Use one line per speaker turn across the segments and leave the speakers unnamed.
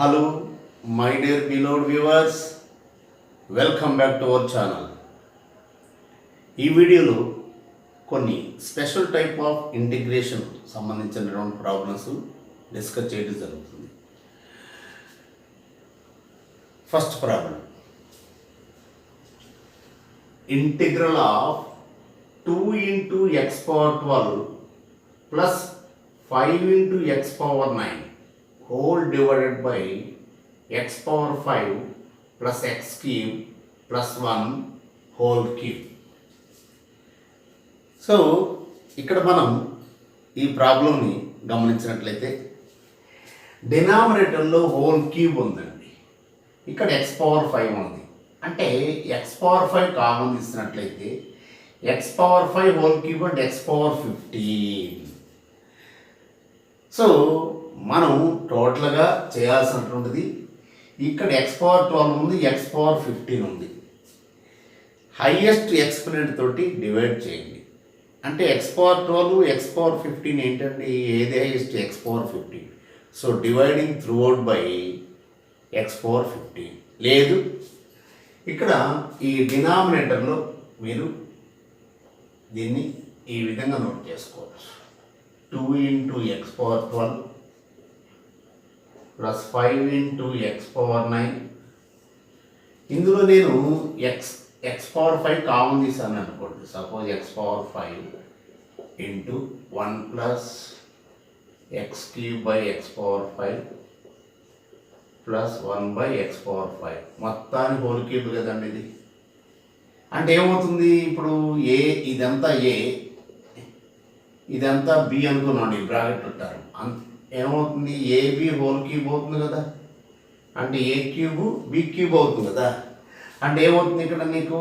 Hello, my dear beloved viewers. Welcome back to our channel. ఈ వీడియోలో కొన్ని special type of integration సంబంధించినటువంటి problems discuss చేయడం జరుగుతుంది. First problem, integral of 2 into x power 12 plus 5 into x power 9 whole divided by x power 5 plus x cube plus 1 whole cube. So ఇక్కడ మనం ఈ ప్రాబ్లంని గమనించినట్లయితే డినామినేటర్లో హోల్ క్యూబ్ ఉందండి, ఇక్కడ x power 5 ఉంది. అంటే x పవర్ 5 కామన్ తీసినట్లయితే x పవర్ 5 హోల్ క్యూబ్ అంటే x పవర్ 15. సో మనం టోటల్గా చేయాల్సినటువంటిది ఇక్కడ x పవర్ 12 ఉంది, x పవర్ 15 ఉంది. హైయెస్ట్ ఎక్స్పోనెంట్ తోటి డివైడ్ చేయండి. అంటే x పవర్ 12 x పవర్ 15 ఏంటంటే ఏది highest? x power 15. So dividing through out by x power 15. లేదు, ఇక్కడ ఈ డినామినేటర్లో మీరు దీన్ని ఈ విధంగా నోట్ చేసుకోవచ్చు. 2 into x power 12 plus 5 into x power 9. ఇందులో నేను x పవర్ 5 కామన్ తీసాను అనుకోండి. Suppose x power 5 into 1 plus x cube by x power 5 plus 1 by x power 5 మొత్తానికి హోల్ క్యూబ్ కదండి ఇది. అంటే ఏమవుతుంది? ఇప్పుడు ఇదంతా బి అనుకున్నాండి, బ్రాకెట్ పెట్టారు. ఏమవుతుంది? ఏబి హోల్ క్యూబ్ అవుతుంది కదా, అంటే ఏ క్యూబ్ బి క్యూబ్ అవుతుంది కదా. అంటే ఏమవుతుంది ఇక్కడ నీకు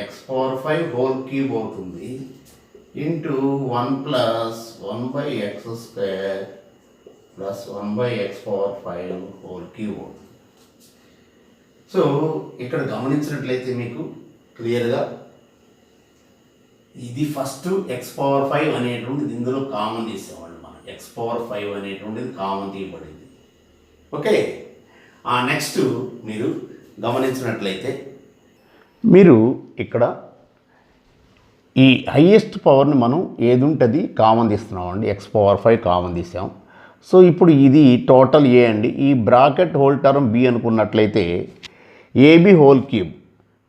ఎక్స్ పవర్ 5 హోల్ క్యూబ్ అవుతుంది into 1 plus 1 by x square plus 1 by x power 5 whole cube అవుతుంది. సో ఇక్కడ గమనించినట్లయితే మీకు క్లియర్గా ఇది ఫస్ట్ ఎక్స్ పవర్ 5 అనేటువంటిది ఇందులో కామన్ తీసేవాళ్ళు. మనం ఎక్స్ పవర్ 5 అనేటువంటిది కామన్ తీయబడింది. ఓకే, నెక్స్ట్ మీరు గమనించినట్లయితే మీరు ఇక్కడ ఈ హైయెస్ట్ పవర్ని మనం ఏది ఉంటుంది కామన్ తీస్తున్నామండి. ఎక్స్ పవర్ 5 కామన్ తీసాం. సో ఇప్పుడు ఇది టోటల్ ఏ అండి. ఈ బ్రాకెట్ హోల్ టర్మ్ బి అనుకున్నట్లయితే ఏబి హోల్ క్యూబ్.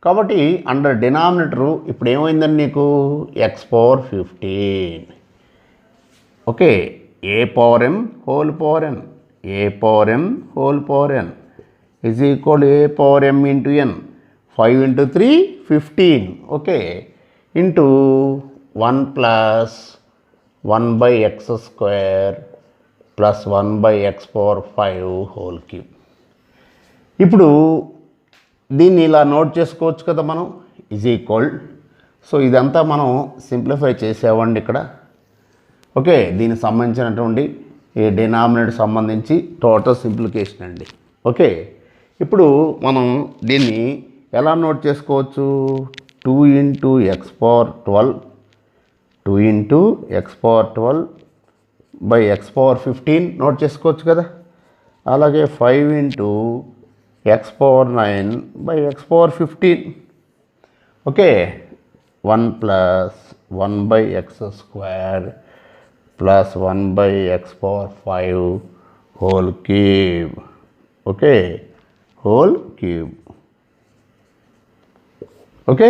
కాబట్టి అండర్ డినామినేటరు ఇప్పుడు ఏమైందని నీకు x power 15. Okay, a power m whole power n, a power m whole power n is equal a power m into n. 5 into 3 15. Okay, into 1 plus 1 by x square plus 1 by x power 5 whole cube. ఇప్పుడు దీన్ని ఇలా note చేసుకోవచ్చు కదా మనం, is equal. So ఇదంతా మనం simplify చేసేవండి ఇక్కడ. Okay, దీనికి సంబంధించినటువంటి ఈ డినామినేటర్ సంబంధించి టోటల్ సింప్లికేషన్ అండి. ఓకే, ఇప్పుడు మనం దీన్ని ఎలా నోట్ చేసుకోవచ్చు? 2 into x power 12 2 into x power 12 by x power 15 note చేసుకోవచ్చు కదా. అలాగే 5 into x power 9 by x power 15. Okay, 1 plus 1 by x square plus 1 by x power 5 whole cube. Okay, whole cube. Okay,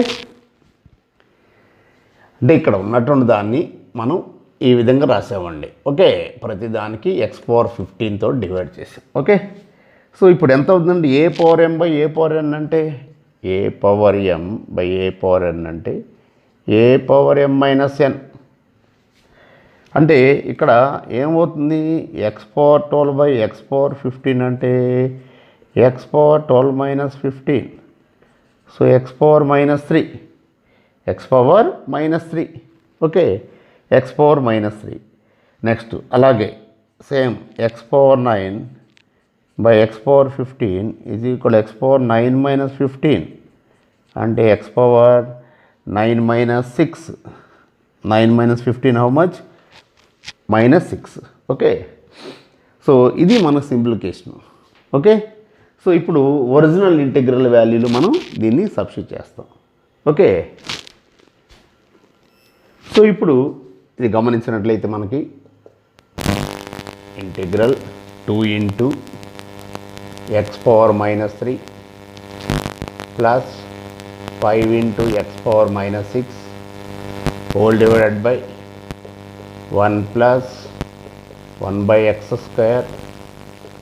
అంటే ఇక్కడ ఉన్నటువంటి దాన్ని మనం ఈ విధంగా రాసామండి. ఓకే, ప్రతిదానికి ఎక్స్ పవర్ 15తో డివైడ్ చేసాం. ఓకే, సో ఇప్పుడు ఎంత అవుతుందండి? ఏ power m by a power n అంటే a power m by a power n అంటే a power m minus n. అంటే ఇక్కడ ఏమవుతుంది? X power 12 by x power 15 అంటే x power 12 minus 15. So x power minus 3, x power minus 3. Okay, x power minus 3. Next అలాగే same x power 9 by x power 15 is equal to x power 9 minus 15 అంటే x power 9 minus 6. 9 minus 15 how much? Minus 6. Okay, so ఇది మన సింప్లికేషన్. Okay. So ఇప్పుడు original integral వాల్యూలు మనం దీన్ని substitute చేస్తాం. Okay. So ఇప్పుడు ఇది గమనించినట్లయితే మనకి integral 2 into x power minus 3 plus 5 into x power minus 6 whole divided by 1 plus 1 by x square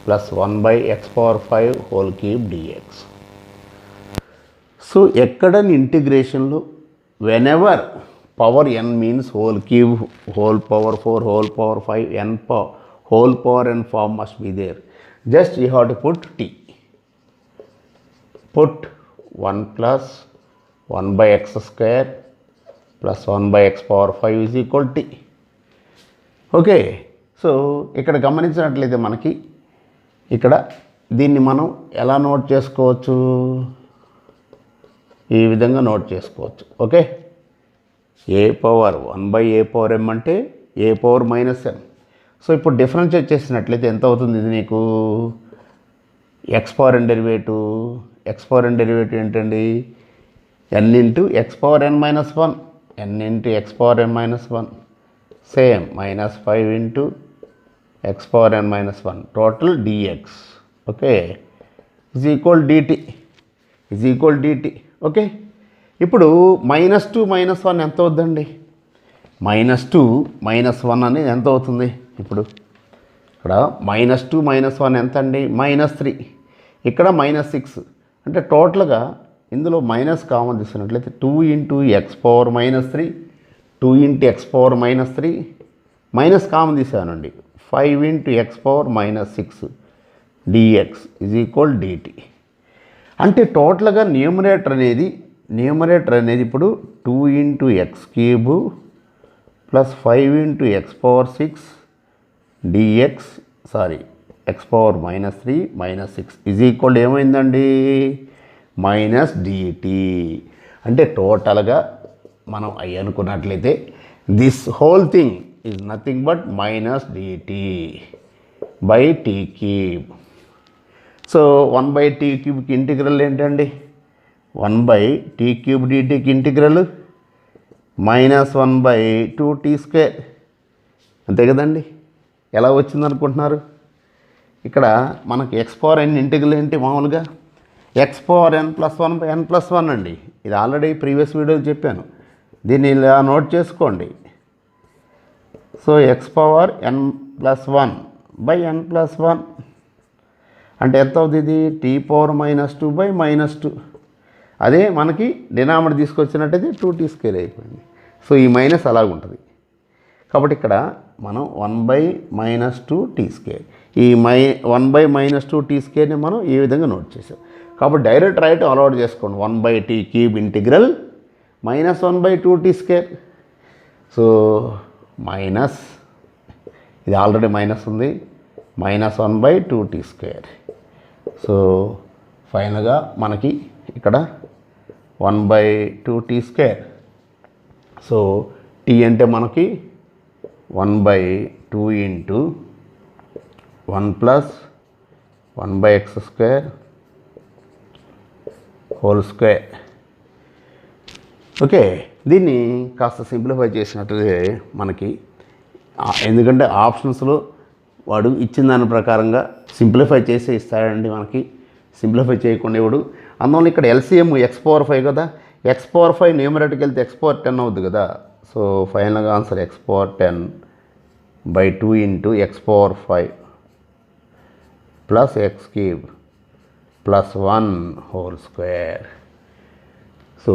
plus 1 by x power 5 whole cube d x. So ఎక్కడ ఇంటిగ్రేషన్లో whenever power n means whole cube, whole power 4, whole power 5, n power, whole power n form must be there. Just you have to put t. Put 1 plus 1 by x square plus 1 by x power 5 is equal to t. Okay. So ఇక్కడ గమనించినట్లయితే మనకి ఇక్కడ దీన్ని మనం ఎలా note చేసుకోవచ్చు, ఈ విధంగా నోట్ చేసుకోవచ్చు. Okay. A power 1 by a power m అంటే a power minus m. So ఇప్పుడు డిఫరెన్షియేట్ చేసినట్లయితే ఎంత అవుతుంది, ఇది నీకు x power n derivative. X power n derivative ఏంటండి, n into x power n minus 1, n into x power n minus 1 same minus 5 into x power n minus 1 total dx. Okay. Is equal dt. Okay. ఇప్పుడు -2 - 1 ఎంత అవుతుందండి, -2 - 1 అనేది ఎంత అవుతుంది, ఇప్పుడు ఇక్కడ -2 - 1 ఎంత అండి, -3, ఇక్కడ -6, అంటే టోటల్గా ఇందులో మైనస్ కామన్ తీసుకున్నట్లయితే 2 into x power -3, 2 into x power -3 minus common తీసానండి, 5 into x power -6 dx is equal dt. అంటే టోటల్గా న్యూమరేటర్ అనేది ఇప్పుడు 2 into x cube plus 5 into x power 6 dx x power -3 -6 is equal ఏమైందండి, -dt. అంటే టోటల్గా మనం అయ్యి అనుకున్నట్లయితే this whole thing is nothing but -dt by t cube. So 1 by t క్యూబ్కి ఇంటిగ్రల్ ఏంటండి, 1 బై టీ క్యూబ్ డిటీకి ఇంటిగ్రల్ -1 బై 2t స్క్వేర్. అంతే కదండి. ఎలా వచ్చింది అనుకుంటున్నారు, ఇక్కడ మనకి ఎక్స్ పవర్ n ఇంటిగ్రల్ ఏంటి, మామూలుగా X power n plus 1 by n plus 1 అండి. ఇది ఆల్రెడీ ప్రీవియస్ వీడియోలో చెప్పాను, దీన్ని ఇలా నోట్ చేసుకోండి. So x power n plus 1 by n plus 1 అంటే ఎంత అవుతుంది, ఇది టీ పవర్ -2 బై -2. అదే మనకి డినామినేటర్ తీసుకొచ్చినట్టయితే 2t స్క్వేర్ అయిపోయింది. సో ఈ మైనస్ అలాగ ఉంటుంది. కాబట్టి ఇక్కడ మనం 1 బై -2t స్క్వేర్, ఈ 1 బై -2t స్క్వేర్ని మనం ఈ విధంగా నోట్ చేసాం. కాబట్టి డైరెక్ట్ రైట్ అలవాటు చేసుకోండి, 1 by t cube integral -1 by 2t square. So minus, ఇది ఆల్రెడీ మైనస్ ఉంది, -1 బై 2t స్క్వేర్. సో ఫైనల్గా మనకి ఇక్కడ 1 by 2t square. So t అంటే మనకి 1 by 2 into 1 plus 1 by x square whole square. Okay. దీన్ని కాస్త సింప్లిఫై చేసినట్లయితే మనకి, ఎందుకంటే ఆప్షన్స్లో వాడు ఇచ్చిన దాని ప్రకారంగా సింప్లిఫై చేసి ఇస్తాడండి మనకి, సింప్లిఫై చేయకుండా ఇవ్వడు. అందువల్ల ఇక్కడ ఎల్సిఎం ఎక్స్ పవర్ 5 కదా, ఎక్స్ పవర్ 5 న్యూమరేటర్కి వెళ్తే ఎక్స్ పవర్ 10 అవుద్ది కదా. సో ఫైనల్గా answer x power 10 by 2 into x power 5 plus x cube plus 1 whole square. So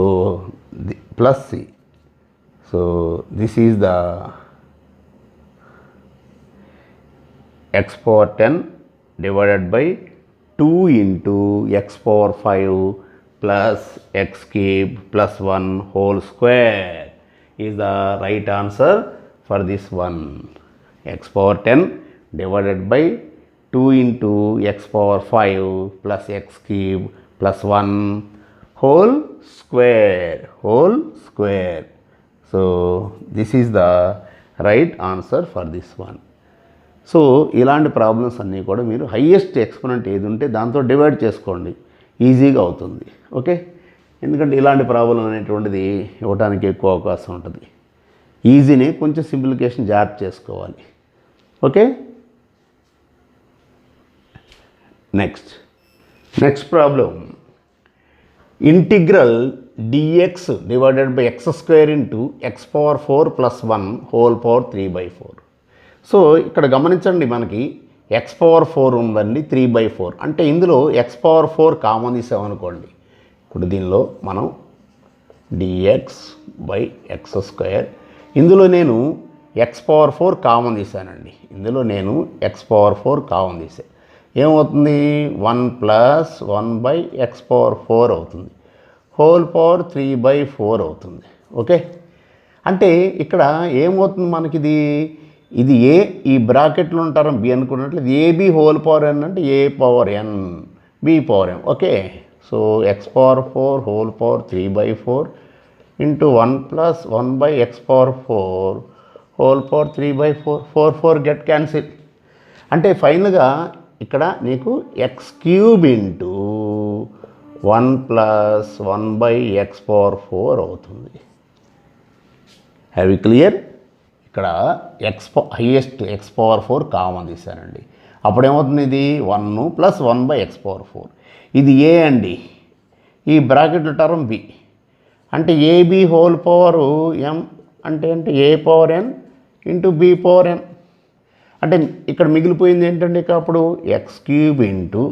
plus c. So this is the x power 10 divided by 2 into x power 5 plus x cube plus 1 whole square is the right answer for this one. X power 10 divided by 2 into x power 5 plus x cube plus 1 whole square. So this is the right answer for this one. So ఇలాంటి problems అన్నీ కూడా మీరు highest exponent ఏది ఉంటే దాంతో divide చేసుకోండి, ఈజీగా అవుతుంది. ఓకే, ఎందుకంటే ఇలాంటి ప్రాబ్లం అనేటువంటిది ఇవ్వడానికి ఎక్కువ అవకాశం ఉంటుంది. ఈజీనే, కొంచెం సింప్లిఫికేషన్ జాగ్రత్త చేసుకోవాలి. Okay, next problem, integral dx divided by x square into x power 4 plus 1 హోల్ పవర్ 3/4. సో ఇక్కడ గమనించండి, మనకి x పవర్ 4 ఉందండి, 3/4 అంటే ఇందులో x పవర్ 4 కామన్ తీసామనుకోండి. ఇప్పుడు దీనిలో మనం dx బై x స్క్వేర్, ఇందులో నేను x పవర్ 4 కామన్ తీసానండి, ఇందులో నేను x పవర్ 4 కామన్ తీసాను. ఏమవుతుంది, 1 ప్లస్ 1/x పవర్ 4 అవుతుంది, హోల్ పవర్ 3/4 అవుతుంది. ఓకే, అంటే ఇక్కడ ఏమవుతుంది మనకి, ఇది ఏ, ఈ బ్రాకెట్లో ఉంటారం బి అనుకున్నట్లు, ఇది ఏబి హోల్ పవర్ ఎన్ అంటే a power n b power n. Okay, so x power 4 whole power 3/4 into 1 plus 1/x power 4 whole power 3/4, 4 get cancel. అంటే ఫైనల్గా ఇక్కడ నీకు x cube into 1 plus 1/x power 4 అవుతుంది. Have you clear? ఇక్కడ highest x power 4 common తీశానండి. అప్పుడేమవుతుంది, ఇది 1 plus 1/x power 4, ఇది ఏ అండి, ఈ బ్రాకెట్ టర్మ్ బి అంటే ఏబి హోల్ పవర్ ఎం అంటే a power n into b power n. అంటే ఇక్కడ మిగిలిపోయింది ఏంటంటే ఇక అప్పుడు x cube into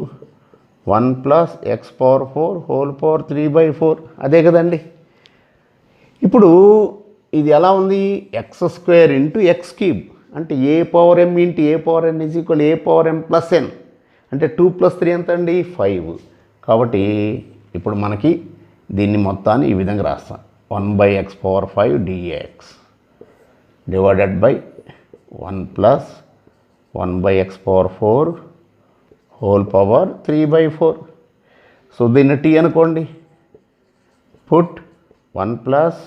1 plus x power 4 whole power 3/4, అదే కదండి. ఇప్పుడు ఇది ఎలా ఉంది, x square into x cube అంటే a power m into a power n is equal a power m plus n, అంటే 2 + 3 ఎంత అండి, 5. కాబట్టి ఇప్పుడు మనకి దీన్ని మొత్తాన్ని ఈ విధంగా రాస్తాం, 1/x power 5 dx divided by 1 plus 1/x power 4 whole power 3/4. So దీన్ని టీ అనుకోండి, put 1 plus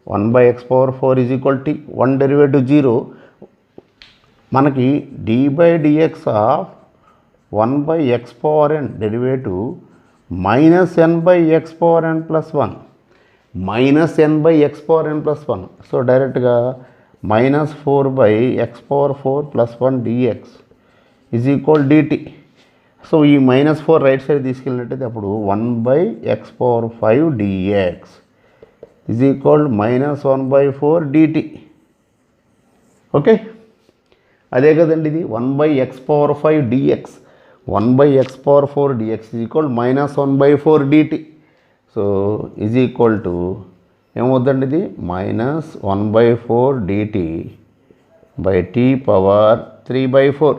1/x power 4 is equal t, 1 derivative 0, మనకి d/dx of 1/x power n derivative minus n/x power n plus 1, minus n/x power n plus 1. So డైరెక్ట్గా minus 4/x power 4 plus 1 dx is equal dt. So ఈ -4 right side తీసుకెళ్ళినట్టయితే అప్పుడు 1/x power 5 dx is equal -1/4 dt. Okay, అదే కదండి, ఇది 1/x power 5 dx, 1/x power 4 dx is equal -1/4 dt. So is equal to ఏమవుతుందండి, ఇది -1/4 dt by t power 3/4.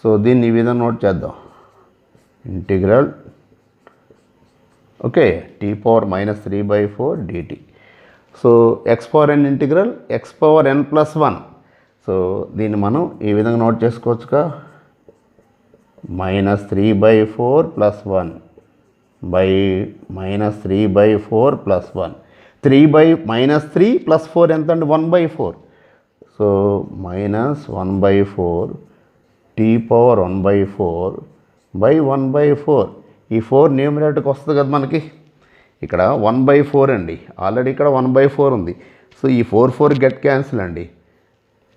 So దీన్ని ఈ విధంగా నోట్ చేద్దాం, integral okay t power -3/4 dt. So x power n integral x power n plus 1. So దీన్ని మనం ఈ విధంగా note చేసుకోవచ్చుగా, -3/4 plus 1 by -3/4 plus 1, -3 plus 4 ఎంత అండి, 1/4. So -1/4 t power 1/4 by 1/4. ఈ 4 న్యూమరేటర్కి వస్తుంది కదా మనకి, ఇక్కడ 1/4 అండి, ఆల్రెడీ ఇక్కడ 1/4 ఉంది. సో ఈ 4 గెట్ క్యాన్సిల్ అండి.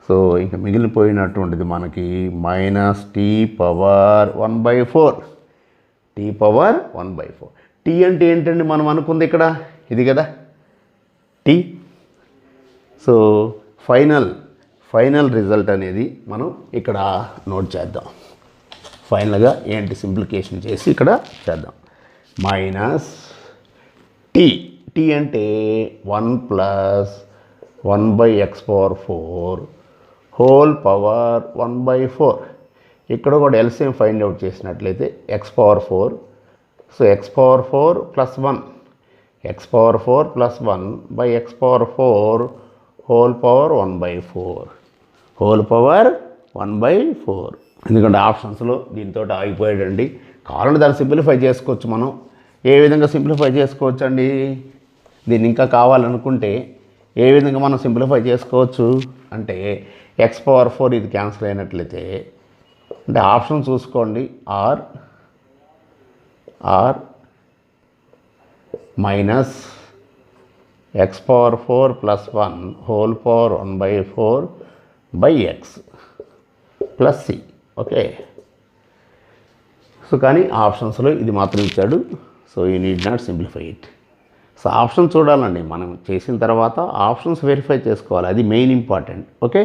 సో ఇంకా మిగిలిపోయినటువంటిది మనకి -t power 1/4, t power 1/4. t అంటే ఏంటండి, మనం అనుకుంది ఇక్కడ ఇది కదా t. సో ఫైనల్ రిజల్ట్ అనేది మనం ఇక్కడ నోట్ చేద్దాం. ఫైనల్గా ఏంటి సింప్లికేషన్ చేసి ఇక్కడ చేద్దాం, మైనస్ టీ అంటే 1 plus 1/x power 4 whole power 1/4. ఇక్కడ కూడా ఎల్సిఎం ఫైండ్ అవుట్ చేసినట్లయితే x power 4, so x power 4 plus 1, x power 4 plus 1 by x power 4 whole power 1/4, whole power 1/4. ఎందుకంటే ఆప్షన్స్లో దీంతో ఆగిపోయాడండి. కావాలంటే దాన్ని సింప్లిఫై చేసుకోవచ్చు. మనం ఏ విధంగా సింప్లిఫై చేసుకోవచ్చు అండి, దీన్ని ఇంకా కావాలనుకుంటే ఏ విధంగా మనం సింప్లిఫై చేసుకోవచ్చు అంటే x⁴ ఇది క్యాన్సిల్ అయినట్లయితే అంటే ఆప్షన్ చూసుకోండి, ఆర్ మైనస్ x⁴ + 1 హోల్ power 1/4/x plus c. Okay, so కానీ ఆప్షన్స్లో ఇది మాత్రం ఇచ్చాడు. So you need not simplify it. So option చూడాలండి, మనం చేసిన తర్వాత ఆప్షన్స్ వెరిఫై చేసుకోవాలి, అది main important. Okay,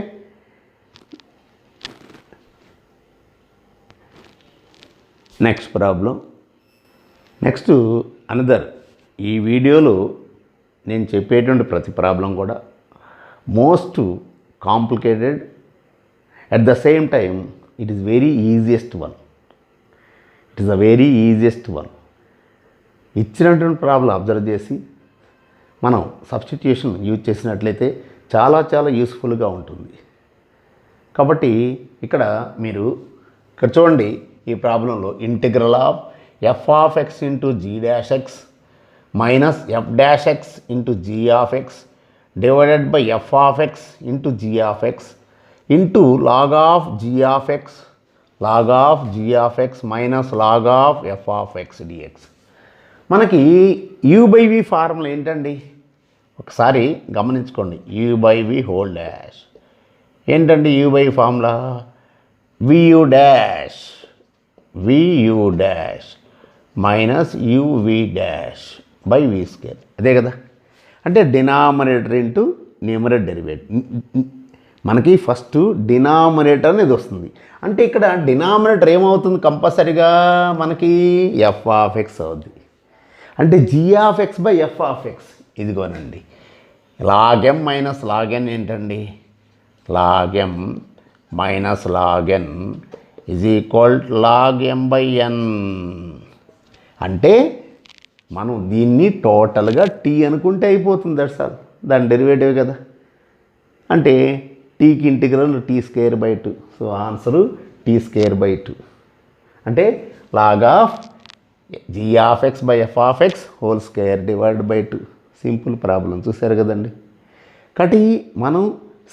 next problem. Next another, ఈ వీడియోలో నేను చెప్పేటువంటి ప్రతి ప్రాబ్లం కూడా most complicated, at the same time it is very easiest one. It is a very easiest one. ఇచ్చినటువంటి ప్రాబ్లం అబ్జర్వ్ చేసి మనం సబ్స్టిట్యూషన్ యూజ్ చేసినట్లయితే చాలా చాలా యూస్ఫుల్గా ఉంటుంది. కాబట్టి ఇక్కడ మీరు ఇక్కడ చూడండి, ఈ ప్రాబ్లంలో integral of f(x) into g'(x) minus f'(x) into g(x) divided by f(x) into g(x) into log of g(x) minus log of f(x) dx. మనకి u/v ఫార్ములా ఏంటండి, ఒకసారి గమనించుకోండి. u/v హోల్ డాష్ ఏంటండి u/v formula? vu dash minus uv dash by v square, అదే కదా. అంటే denominator into numerator derivative. మనకి first denominator అనేది వస్తుంది. అంటే ఇక్కడ డినామినేటర్ ఏమవుతుంది, కంపల్సరీగా మనకి f(x) అవుద్ది. అంటే g(x)/f(x). ఇదిగోనండి, log m minus log n ఏంటండి, log m minus log n is equal log m/n. అంటే మనం దీన్ని టోటల్గా t అనుకుంటే అయిపోతుంది. దట్స్ ఆల్, దాని డెరివేటివ్ కదా. అంటే టీకి integral t²/2. So answer t²/2. అంటే log of g(x)/f(x) whole square divided by 2. Simple problem, చూసారు కదండి. కాబట్టి మనం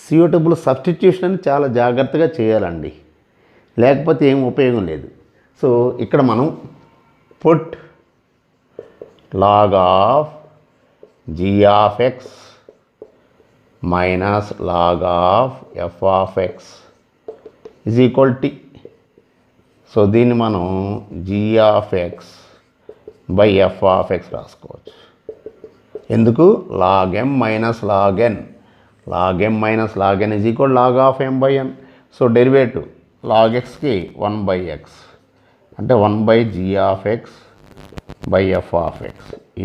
సూటబుల్ సబ్స్టిట్యూషన్ అని చాలా జాగ్రత్తగా చేయాలండి, లేకపోతే ఏం ఉపయోగం లేదు. సో ఇక్కడ మనం put log of g(x) minus log of f(x) is equal tea. So దీన్ని మనం g(x)/f(x) రాసుకోవచ్చు. ఎందుకు? log m minus log n. log m minus log n is equal log of m/n. So derivative log xకి 1/x అంటే 1/g(x)/f(x)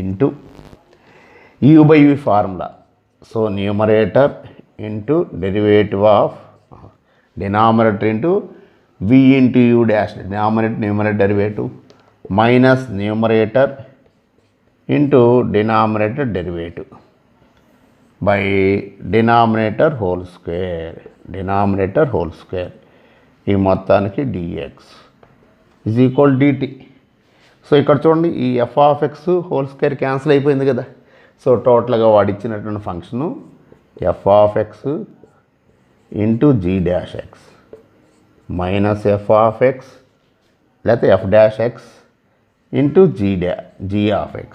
into u/v formula. So numerator into derivative of denominator into v into u dash, numerator derivative minus numerator into denominator derivative by denominator whole square. ఈ మొత్తానికి dx is equal dt. So ఇక్కడ చూడండి, ఈ f(x) whole square cancel అయిపోయింది కదా. So టోటల్గా వాడిచ్చినటువంటి function f(x) into g'(x) minus f(x) లేకపోతే f'(x) into g(x).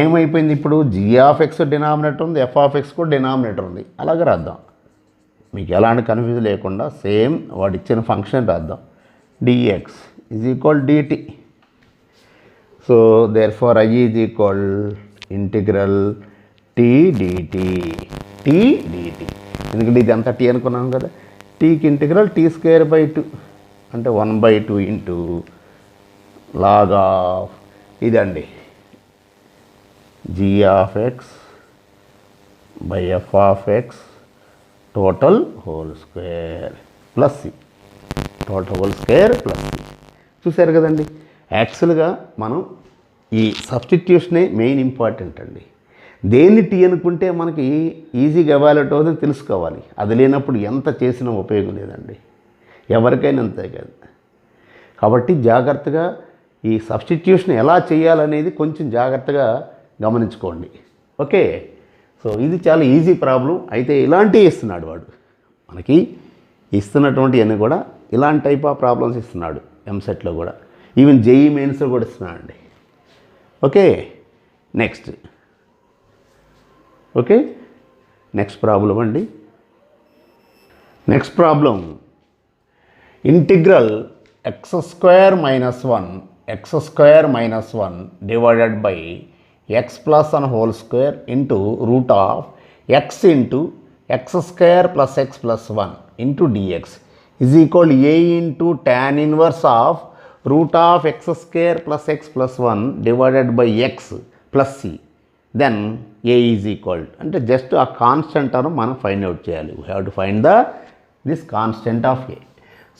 ఏమైపోయింది ఇప్పుడు? g(x) డినామినేటర్ ఉంది, f(x) కూడా డినామినేటర్ ఉంది. అలాగే రాద్దాం, మీకు ఎలాంటి కన్ఫ్యూజన్ లేకుండా సేమ్ వాడు ఇచ్చిన ఫంక్షన్ రాద్దాం. dx is equal dt. So therefore I is equal integral t dt. ఎందుకంటే ఇది అంతా t అనుకున్నాం కదా. టీకి ఇంటిగ్రల్ t²/2 అంటే 1/2 ఇంటూ log ఆఫ్ ఇదండి g(x)/f(x) total whole square plus c. చూసారు కదండి. యాక్చువల్గా మనం ఈ సబ్స్టిట్యూషనే మెయిన్ ఇంపార్టెంట్ అండి. దేన్ని టీ అనుకుంటే మనకి ఈజీగా ఎవాల్యుయేట్ అవుతుందని తెలుసుకోవాలి. అది లేనప్పుడు ఎంత చేసినా ఉపయోగం లేదండి, ఎవరికైనా అంతే కాదు. కాబట్టి జాగ్రత్తగా ఈ సబ్స్టిట్యూషన్ ఎలా చేయాలనేది కొంచెం జాగ్రత్తగా గమనించుకోండి. ఓకే, సో ఇది చాలా ఈజీ ప్రాబ్లం. అయితే ఇలాంటివి ఇస్తున్నాడు వాడు, మనకి ఇస్తున్నటువంటివన్నీ కూడా ఇలాంటి టైప్ ఆఫ్ ప్రాబ్లమ్స్ ఇస్తున్నాడు ఎంసెట్లో కూడా, ఈవెన్ జేఈ మెయిన్స్లో కూడా ఇస్తున్నాడండి. ఓకే, నెక్స్ట్ నెక్స్ట్ ప్రాబ్లం అండి. Next problem integral x² - 1 divided by x+1 whole square into root of x into x² + x+1 into dx is equal a into tan inverse of root of x² + x+1 divided by x plus c. Then a is equal అంటే just ఆ constant అని మనం find out చేయాలి. We have to find this constant of a.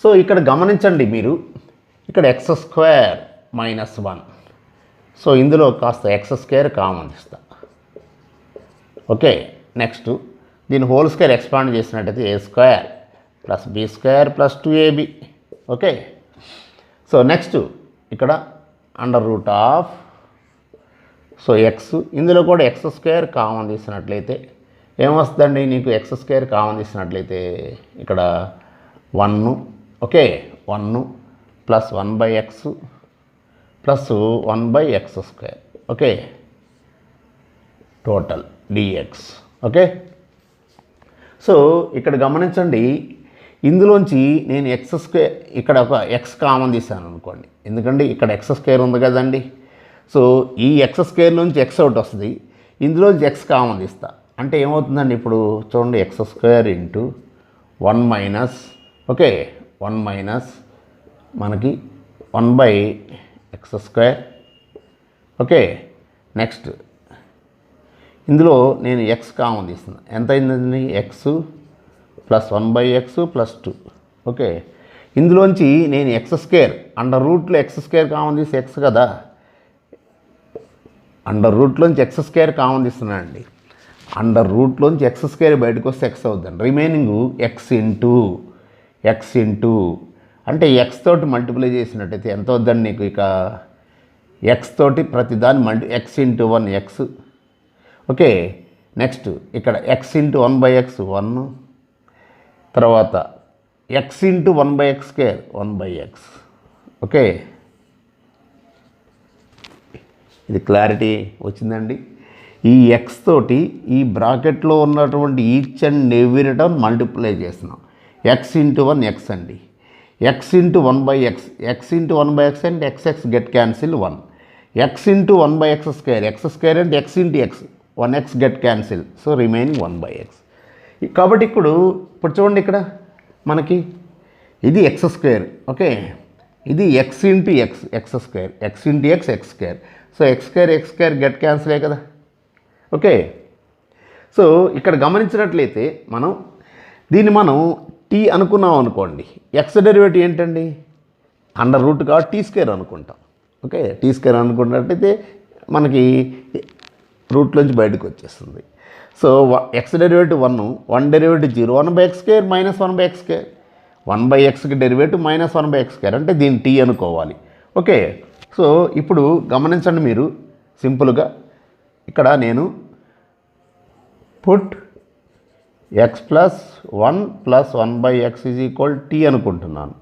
So ఇక్కడ గమనించండి మీరు, ఇక్కడ x² - 1. So ఇందులో కాస్త x² కామన్ ఇస్తా. ఓకే, నెక్స్ట్ దీని హోల్ స్క్వేర్ ఎక్స్పాండ్ చేసినట్టయితే a² + b² + 2ab. Okay, so next ఇక్కడ under root of, so x, ఇందులో కూడా x² కామన్ తీసినట్లయితే ఏమొస్తుందండి నీకు? x² కామన్ తీసినట్లయితే ఇక్కడ 1, okay, 1 + 1/x + 1/x², okay, total dx. Okay, so ఇక్కడ గమనించండి, ఇందులోంచి నేను x² ఇక్కడ ఒక x కామన్ తీసాను అనుకోండి, ఎందుకంటే ఇక్కడ x² ఉంది కదండి. సో ఈ x² నుంచి x ఒకటి వస్తుంది, ఇందులోంచి x కామన్ తీస్తా అంటే ఏమవుతుందండి? ఇప్పుడు చూడండి, x² into 1 minus, okay, 1 minus మనకి 1/x². ఓకే, నెక్స్ట్ ఇందులో నేను x కామన్ తీస్తున్నా, ఎంత అయిందండి? x + 1/x + 2. ఓకే, ఇందులోంచి నేను x² అండర్ రూట్లో x² కామన్ తీసి x కదా, అండర్ రూట్లోంచి x² కామన్ తీస్తున్నానండి. అండర్ రూట్లోంచి x² బయటకు వస్తే x అవుతుందండి. రిమైనింగ్ x ఇంటూ అంటే x తోటి మల్టిప్లై చేసినట్టయితే ఎంత అవుద్దండి నీకు? ఇక x తోటి ప్రతిదాన్ని x into 1 x. Okay, next ఇక్కడ x ఇంటూ 1/x 1, తర్వాత x into 1/x² 1/x. Okay, ఇది క్లారిటీ వచ్చిందండి. ఈ x తోటి ఈ బ్రాకెట్లో ఉన్నటువంటి each and every term multiply చేస్తున్నాం. x ఇంటూ 1 x అండి, x into 1/x, x into 1/x అంటే x get cancel 1, x into 1/x² x² అంటే x into x 1x get cancel, so remaining 1/x. కాబట్టి ఇప్పుడు చూడండి, ఇక్కడ మనకి ఇది x², ఓకే, ఇది x into x x² x into x x², so x² get క్యాన్సిలే కదా. ఓకే, సో ఇక్కడ గమనించినట్లయితే దీన్ని మనం t అనుకున్నాం అనుకోండి, x డెరివేటివ్ ఏంటండి? అండర్ రూట్ కాబట్టి t² అనుకుంటాం. ఓకే, t² అనుకున్నట్టయితే మనకి రూట్లోంచి బయటకు వచ్చేస్తుంది. So x derivative 1 derivative 0, 1/x² - 1/x², 1/xకి డెరివేటివ్ -1/x² అంటే దీన్ని t అనుకోవాలి. ఓకే, సో ఇప్పుడు గమనించండి మీరు సింపుల్గా, ఇక్కడ నేను పుట్ x + 1 + 1/x = t అనుకుంటున్నాను.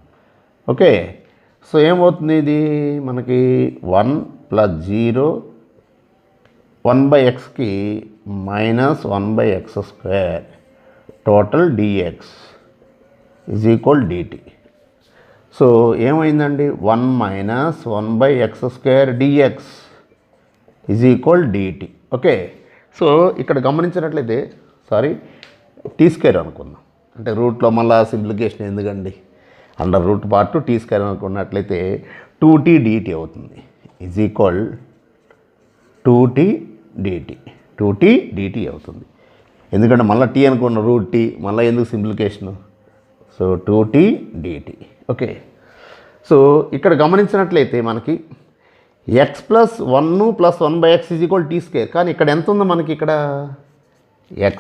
ఓకే, సో ఏమవుతుంది? ఇది మనకి 1 + 0 1/xకి -1/x² total dx = dt. So ఏమైందండి? 1 - 1/x² dx = dt. Okay, so ఇక్కడ గమనించినట్లయితే t² అనుకుందాం, అంటే రూట్లో మళ్ళీ సింప్లికేషన్ ఎందుకండి, అండర్ రూట్ పార్ట్ t² అనుకున్నట్లయితే 2t dt అవుతుంది, = 2t dt అవుతుంది. ఎందుకంటే మళ్ళీ t అనుకున్న రూట్ t, మళ్ళీ ఎందుకు simplification, so 2t dt. Okay, so ఇక్కడ గమనించినట్లయితే మనకి x + 1 + 1/x = t², కానీ ఇక్కడ ఎంత ఉందో మనకి? ఇక్కడ x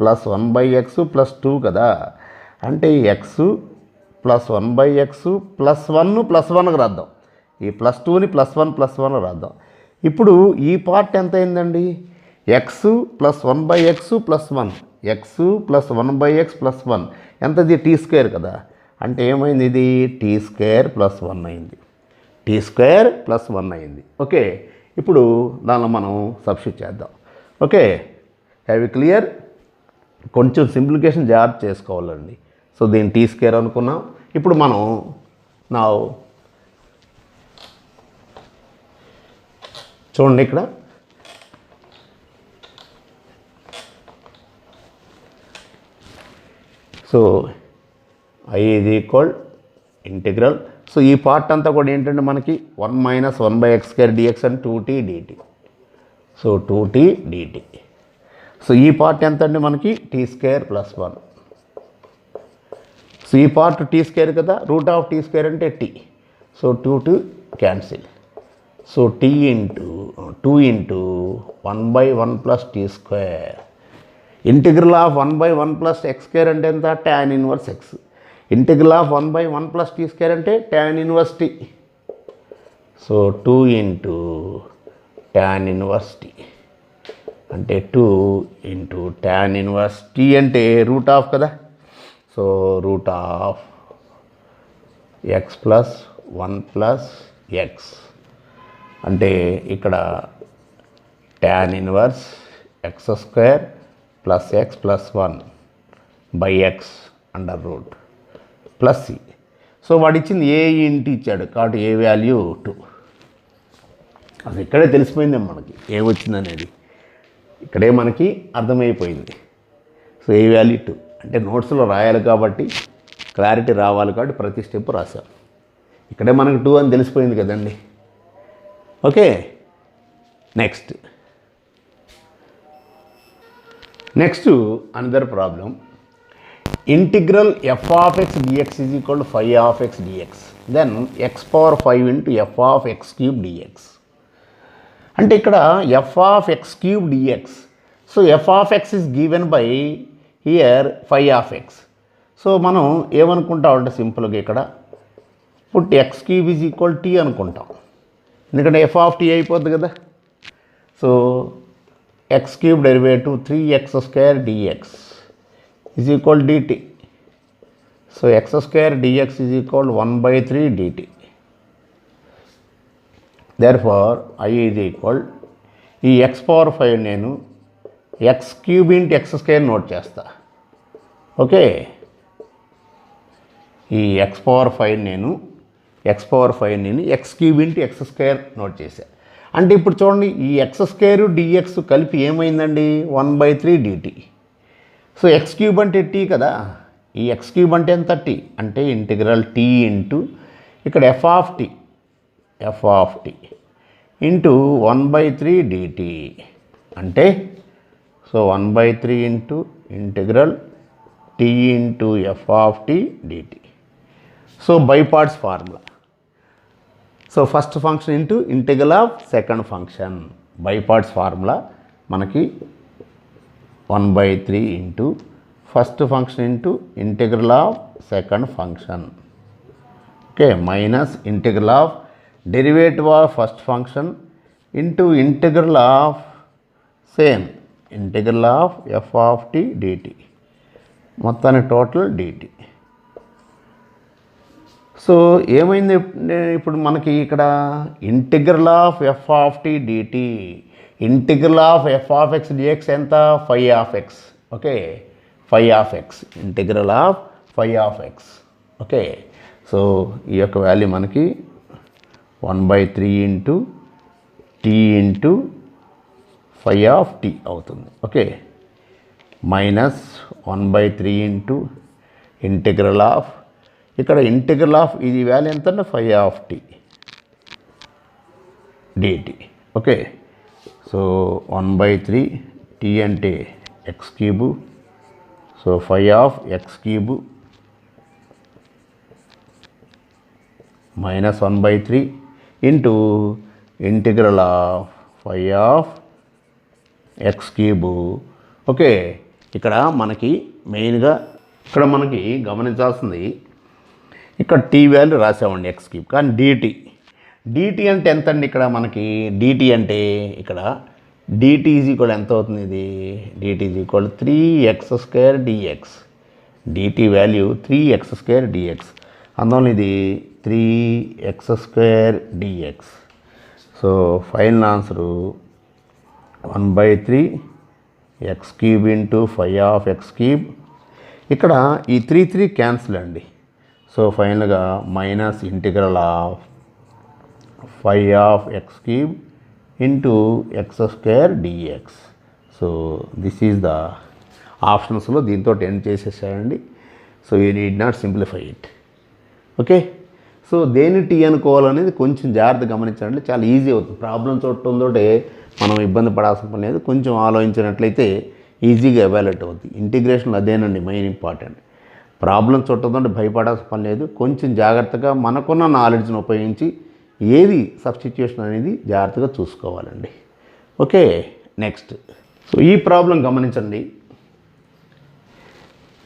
+ 1/x + 2 కదా, అంటే x + 1/x + 1 + 1కి రాద్దాం, ఈ +2ని +1 + 1 రాద్దాం. ఇప్పుడు ఈ పార్ట్ ఎంత అయిందండి? x + 1/x + 1, ఎక్స్ ప్లస్ 1/x ప్లస్ 1 ఎంతది టీ స్క్వేర్ కదా, అంటే ఏమైంది ఇది టీ స్క్వేర్ ప్లస్ 1 అయింది, టీ స్క్వేర్ ప్లస్ 1 అయింది. ఓకే, ఇప్పుడు దానిలో మనం సబ్స్టిట్యూట్ చేద్దాం. Okay, have you clear? కొంచెం సింప్లిఫికేషన్ జాగ్రత్త చేసుకోవాలండి. సో దీన్ని టీ స్క్వేర్ అనుకున్నాం. ఇప్పుడు మనం నా చూడండి ఇక్కడ so I is equal integral. So ఈ పార్ట్ అంతా కూడా ఏంటంటే మనకి 1 - 1/x² dx అని 2t dt. So 2t dt. So ఈ పార్ట్ ఎంత అండి మనకి టీ స్క్వేర్ ప్లస్ 1. సో ఈ పార్ట్ టీ స్క్వేర్ కదా, రూట్ ఆఫ్ టీ స్క్వేర్ అంటే t. So 2 cancel. So t into 2 into 1/1 plus t square. Integral of 1/1 plus x² అంటే ఎంత tan inverse x. Integral of 1/1 plus t square అంటే tan inverse t. So 2 into tan inverse t అంటే 2 into tan inverse t అంటే root of కదా. So root of x plus 1 plus x అంటే ఇక్కడ tan inverse x² plus x plus 1/x under root plus c. So వాడు ఇచ్చింది ఏ ఇంటి ఇచ్చాడు కాబట్టి ఏ వాల్యూ 2. అది ఇక్కడే తెలిసిపోయింది మనకి ఏమొచ్చిందనేది, ఇక్కడే మనకి అర్థమైపోయింది. సో ఏ వాల్యూ 2 అంటే నోట్స్లో రాయాలి కాబట్టి క్లారిటీ రావాలి కాబట్టి ప్రతి స్టెప్ రాశాం. ఇక్కడే మనకు 2 అని తెలిసిపోయింది కదండి. Okay, next another problem. Integral f of x dx is equal to phi of x dx. Then x power 5 into f of x cube dx. అంటే ఇక్కడ f of x cube dx. So f of x is given by here phi of x. So మనం ఏమనుకుంటాం అంటే సింపుల్గా ఇక్కడ put x cube is equal t అనుకుంటాం, ఎందుకంటే f of t అయిపోద్ది కదా. So x cube derivative 3x² dx is equal dt. So x² dx is equal 1/3 dt. Therefore I is equal ఈ x పవర్ 5 నేను x cube into x² note చేస్తా. Okay, ఈ x power 5 నేను x cube into x² note చేశాను. అంటే ఇప్పుడు చూడండి ఈ x² dx కలిపి ఏమైందండి 1/3 dt. సో x క్యూబ్ అంటే t కదా, ఈ x క్యూబ్ అంటే ఎంత t అంటే ఇంటిగ్రల్ t ఇంటూ ఇక్కడ f of t into 1/3 dt అంటే so 1/3 into integral t into f of t dt. So by parts formula. So first function into integral of second function, by parts formula మనకి 1/3 into first function into integral of second function. Okay, minus integral of derivative of first function into integral of same integral of f of t dt, మొత్తానికి total dt. So ఏమైంది ఇప్పుడు మనకి ఇక్కడ integral of f of t dt, integral of f of x dx ఎంత phi of x. Okay, phi of x, integral of phi of x. Okay, so ఈ యొక్క value మనకి 1/3 into t into phi of t అవుతుంది. Okay, minus 1/3 into integral of ఇక్కడ integral of ఇది value ఎంత అంటే phi of t dt. Okay, so 1/3 t అంటే x cube, so phi of x cube minus 1/3 into integral of phi of x cube. Okay, ఇక్కడ మనకి మెయిన్గా ఇక్కడ మనకి గమనించాల్సింది ఇక్కడ t వాల్యూ రాసామండి x క్యూబ్, కానీ dt అంటే ఎంత అండి ఇక్కడ మనకి dt అంటే ఇక్కడ డిటీ ఈజ్ ఈక్వల్ ఎంత అవుతుంది ఇది? Dt is equal 3x² dx. Dt value 3x² dx. అందువల్ల ఇది 3x² dx. So final answer 1/3 x³ into 5/x³. ఇక్కడ ఈ 3 క్యాన్సిల్ అండి. సో ఫైనల్గా minus integral of 5/x³ into x² dx. So this is the ఆప్షన్స్లో దీంతో ఎండ్ చేసేసాయండి. So you need not simplify it. Okay, so దేని టీ అనుకోవాలనేది కొంచెం జాగ్రత్త గమనించండి. చాలా ఈజీ అవుతుంది. ప్రాబ్లం చూడటంతో మనం ఇబ్బంది పడాల్సిన పని లేదు. కొంచెం ఆలోచించినట్లయితే ఈజీగా ఎవాల్యుయేట్ అవుతుంది. ఇంటిగ్రేషన్ అదేనండి మెయిన్ ఇంపార్టెంట్. ప్రాబ్లం చూడటంతో భయపడాల్సిన పని లేదు. కొంచెం జాగ్రత్తగా మనకున్న నాలెడ్జ్ని ఉపయోగించి ఏది సబ్స్టిట్యూషన్ అనేది జాగ్రత్తగా చూసుకోవాలండి. Okay, next. సో ఈ ప్రాబ్లం గమనించండి.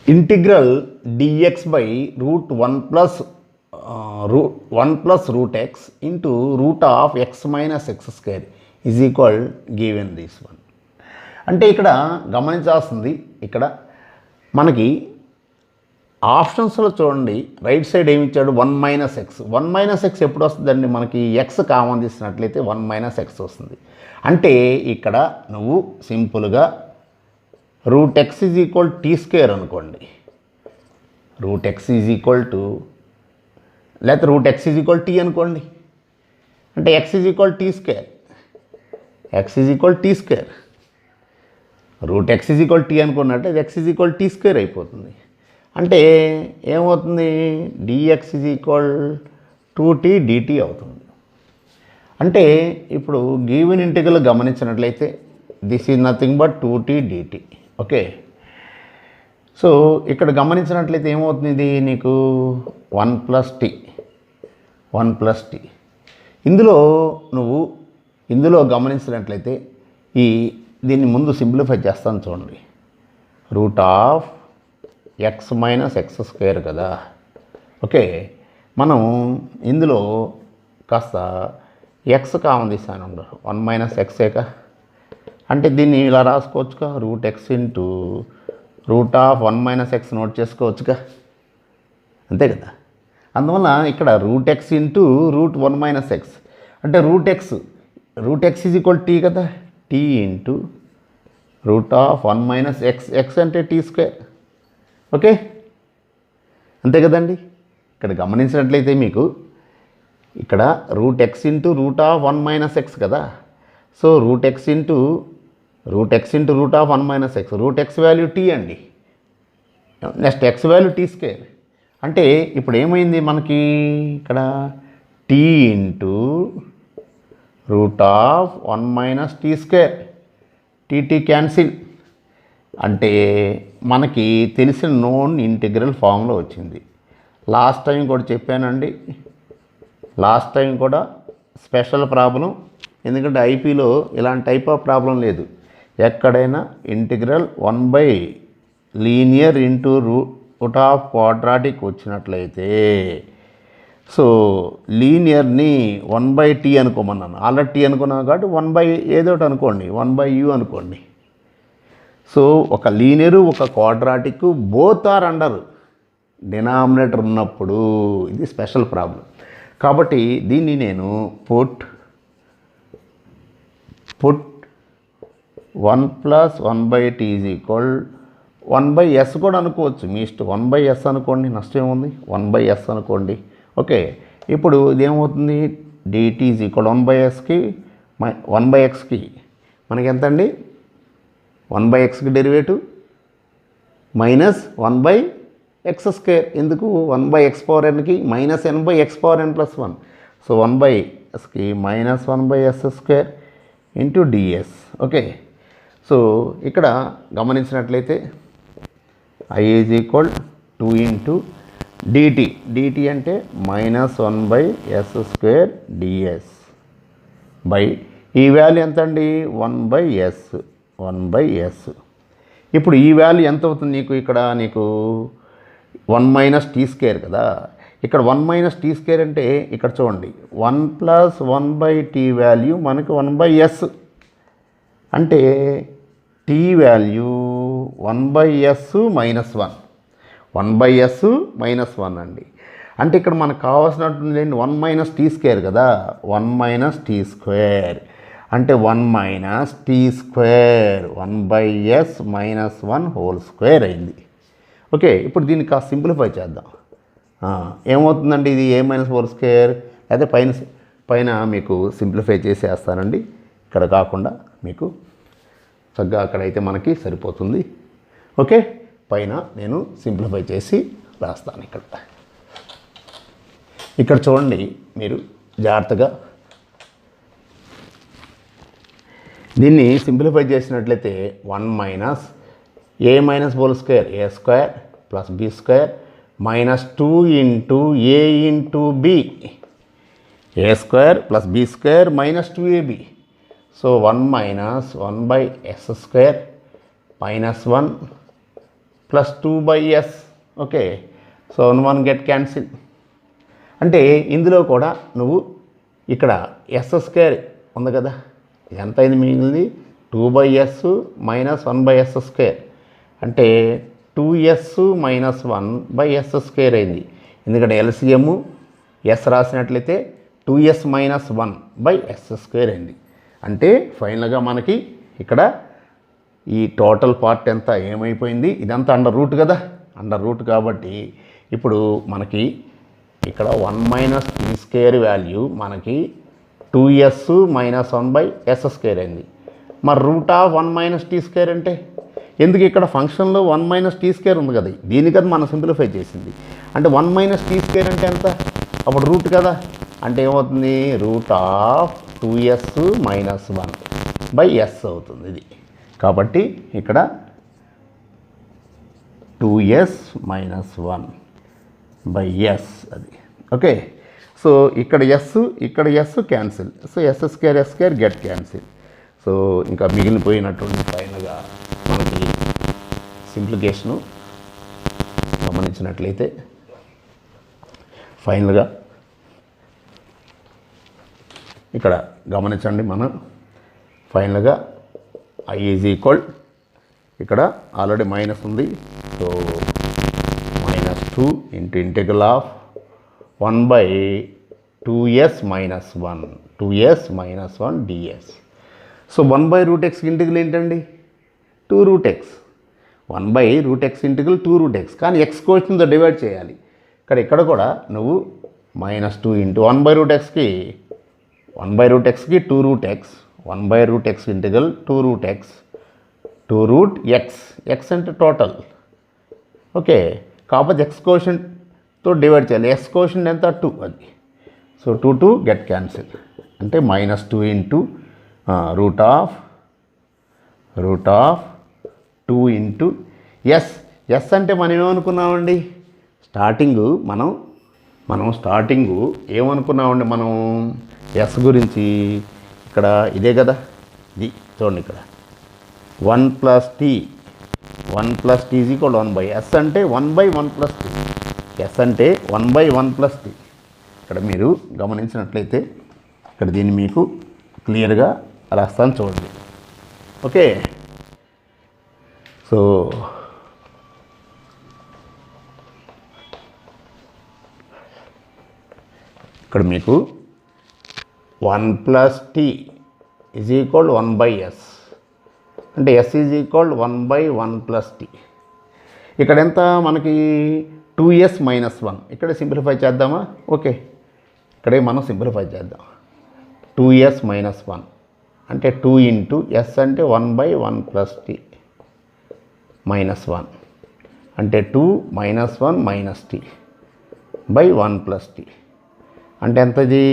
Integral dx by √1 plus √x into √(x - x²) is equal given this one. అంటే ఇక్కడ గమనించాల్సింది, ఇక్కడ మనకి ఆప్షన్స్లో చూడండి రైట్ సైడ్ ఏమి ఇచ్చాడు? 1 - x. 1 - x ఎప్పుడు వస్తుందండి? మనకి x కామన్ తీసినట్లయితే 1 - x వస్తుంది. అంటే ఇక్కడ నువ్వు సింపుల్గా √x ఈజ్ ఈక్వల్ t² అనుకోండి. √x ఈజ్ ఈక్వల్ టు, లేకపోతే √x ఈజ్ ఈక్వల్ t అనుకోండి. అంటే x is equal t². x is equal t². √x is equal t అనుకున్నట్టు అది x ఈజ్ ఈక్వల్ t² అయిపోతుంది. అంటే ఏమవుతుంది? dx is equal 2t dt అవుతుంది. అంటే ఇప్పుడు గివెన్ ఇంటిగ్రల్ గమనించినట్లయితే this is nothing but 2t dt. Okay, so ఇక్కడ గమనించినట్లయితే ఏమవుతుంది? ఇది నీకు 1 + t. ఇందులో గమనించినట్లయితే దీన్ని ముందు సింప్లిఫై చేస్తాను చూడండి. √(x - x² కదా. ఓకే, మనం ఇందులో కాస్త x కామన్ తీసాను. 1 - x అంటే దీన్ని ఇలా రాసుకోవచ్చుగా, √x ఇంటూ √(1 - x) నోట్ చేసుకోవచ్చుగా, అంతే కదా. అందువల్ల ఇక్కడ √x ఇంటూ √1 - x అంటే √x ఈజ్ ఈక్వల్ t కదా. t into √(1 - x). x అంటే t². ఓకే, అంతే కదండి. ఇక్కడ గమనించినట్లయితే మీకు ఇక్కడ √x ఇంటూ √(1 - x) కదా. So √x into √(1 - x). √x value t అండి. Next x value t². అంటే ఇప్పుడు ఏమైంది మనకి ఇక్కడ? t into √(1 - t². tt cancel. అంటే మనకి తెలిసిన నోన్ ఇంటిగ్రల్ ఫామ్లో వచ్చింది. లాస్ట్ టైం కూడా చెప్పానండి. లాస్ట్ టైం కూడా స్పెషల్ ప్రాబ్లం, ఎందుకంటే ఐపీలో ఇలాంటి టైప్ ఆఫ్ ప్రాబ్లం లేదు. ఎక్కడైనా ఇంటిగ్రల్ 1/లీనియర్ ఇంటూ √(క్వాడ్రాటిక్) వచ్చినట్లయితే సో లీనియర్ని 1/t అనుకోమన్నాను. ఆల్రెడీ t అనుకున్నాను కాబట్టి 1/ ఏదోటి అనుకోండి, 1/u అనుకోండి. సో ఒక లీనియరు ఒక quadratic both are under denominator ఉన్నప్పుడు ఇది స్పెషల్ ప్రాబ్లం. కాబట్టి దీన్ని నేను put 1 + 1/t is equal 1/s కూడా అనుకోవచ్చు, మీ ఇష్టం. 1/s అనుకోండి, నష్టం ఉంది. 1/s అనుకోండి. ఓకే, ఇప్పుడు ఇదేమవుతుంది? dt ఈజ్ ఈక్వల్ 1/xకి 1/xకి ఎంత అండి? 1/xకి డెరివేటివ్ మైనస్ 1/x². ఎందుకు? 1/xn minus n/xn+1. సో 1/sకి minus 1/s² into ds. Okay, so ఇక్కడ గమనించినట్లయితే i is equal 2 into dt అంటే మైనస్ 1/s² ds బై ఈ వాల్యూ ఎంత అండి? 1/s. ఇప్పుడు ఈ వాల్యూ ఎంత అవుతుంది నీకు? ఇక్కడ నీకు 1 - t² కదా. ఇక్కడ 1 - t² అంటే ఇక్కడ చూడండి 1 + 1/t వాల్యూ మనకి 1/s. అంటే tea value 1/s minus 1, 1/s minus 1 అండి. అంటే ఇక్కడ మనకు కావాల్సినటువంటి 1 మైనస్ టీ స్క్వేర్ కదా, 1 మైనస్ టీ స్క్వేర్ అంటే 1 minus t square 1/s minus 1 whole square అయింది. ఓకే, ఇప్పుడు దీన్ని కాస్త సింప్లిఫై చేద్దాం. ఏమవుతుందండి ఇది a మైనస్ హోల్ స్క్వేర్, అయితే పైన మీకు సింప్లిఫై చేసేస్తానండి, ఇక్కడ కాకుండా మీకు చక్కగా అక్కడైతే మనకి సరిపోతుంది. ఓకే, పైన నేను సింప్లిఫై చేసి రాస్తాను. ఇక్కడ చూడండి, మీరు జాగ్రత్తగా దీన్ని సింప్లిఫై చేసినట్లయితే 1 minus a minus hole square a square plus b square minus 2 into a into b, a square plus b square minus 2ab. So 1 minus 1/s square minus 1 plus 2/s. Okay, so 1 get cancel. అంటే ఇందులో కూడా నువ్వు ఇక్కడ s square ఉంది కదా, ఎంత అయింది మిగిలింది 2/s మైనస్ 1/s స్క్వేర్ అంటే 2s మైనస్ 1/s స్క్వేర్ అయింది. ఎందుకంటే LCM s రాసినట్లయితే 2s minus 1/s square అయింది. అంటే ఫైనల్గా మనకి ఇక్కడ ఈ టోటల్ పార్ట్ ఎంత ఏమైపోయింది, ఇదంతా అండర్ రూట్ కదా, అండర్ రూట్ కాబట్టి ఇప్పుడు మనకి ఇక్కడ 1 మైనస్ టీ స్క్వేర్ వాల్యూ మనకి 2s మైనస్ 1/s స్క్వేర్ అయింది. మరి root of 1 minus t square అంటే ఎందుకు ఇక్కడ ఫంక్షన్లో 1 మైనస్ టీ స్క్వేర్ ఉంది కదా, దీనికది మనం సింప్లిఫై చేసింది. అంటే 1 మైనస్ టీ స్క్వేర్ అంటే ఎంత, అప్పుడు రూట్ కదా, అంటే ఏమవుతుంది root of 2s minus 1/s అవుతుంది ఇది. కాబట్టి ఇక్కడ 2s మైనస్ 1/s అది. ఓకే, సో ఇక్కడ s cancel, so s square get cancel. So ఇంకా మిగిలిపోయినటువంటి ఫైనల్గా మనకి సింప్లికేషను గమనించినట్లయితే ఫైనల్గా ఇక్కడ గమనించండి, మనం ఫైనల్గా I ఈజ్ ఈక్వల్, ఇక్కడ ఆల్రెడీ మైనస్ ఉంది, so minus 2 into integral of 1/2s minus 1 2s minus 1 ds. So 1/√x integral ఏంటండి 2√x, 1/√x ఇంటిగ్రల్ 2√x, కానీ x కోషన్తో డివైడ్ చేయాలి. ఇక్కడ కూడా నువ్వు మైనస్ 2 ఇంటూ 1/√xకి 2√x, 1/√x integral 2√x, 2√x, x అంటే టోటల్. ఓకే, కాకపోతే x కోషన్తో డివైడ్ చేయాలి, x కోషన్ ఎంత 2 అది. సో 2 గెట్ క్యాన్సిల్, అంటే minus 2 into root of 2 into s అంటే మనం ఏమనుకున్నామండి స్టార్టింగు, మనం స్టార్టింగు ఏమనుకున్నామండి, మనం ఎస్ గురించి ఇక్కడ ఇదే కదా, ఇది చూడండి ఇక్కడ 1 plus T is equal 1/s అంటే 1/1 ప్లస్ టీ, ఎస్ అంటే 1/1 ప్లస్ టీ. ఇక్కడ మీరు గమనించినట్లయితే ఇక్కడ దీన్ని మీకు క్లియర్గా రాస్తాను చూడండి. ఓకే, సో ఇక్కడ మీకు 1 plus T is equal 1/s అంటే s is equal 1/1 plus t. ఇక్కడ ఎంత మనకి 2s మైనస్ 1, ఇక్కడ సింప్లిఫై చేద్దామా. ఓకే, ఇక్కడే మనం సింప్లిఫై చేద్దాం. 2s మైనస్ 1 అంటే 2 ఇంటూ s అంటే 1/1 ప్లస్ టీ మైనస్ 1 అంటే 2 minus 1 minus t by 1 plus t అంటే ఎంతది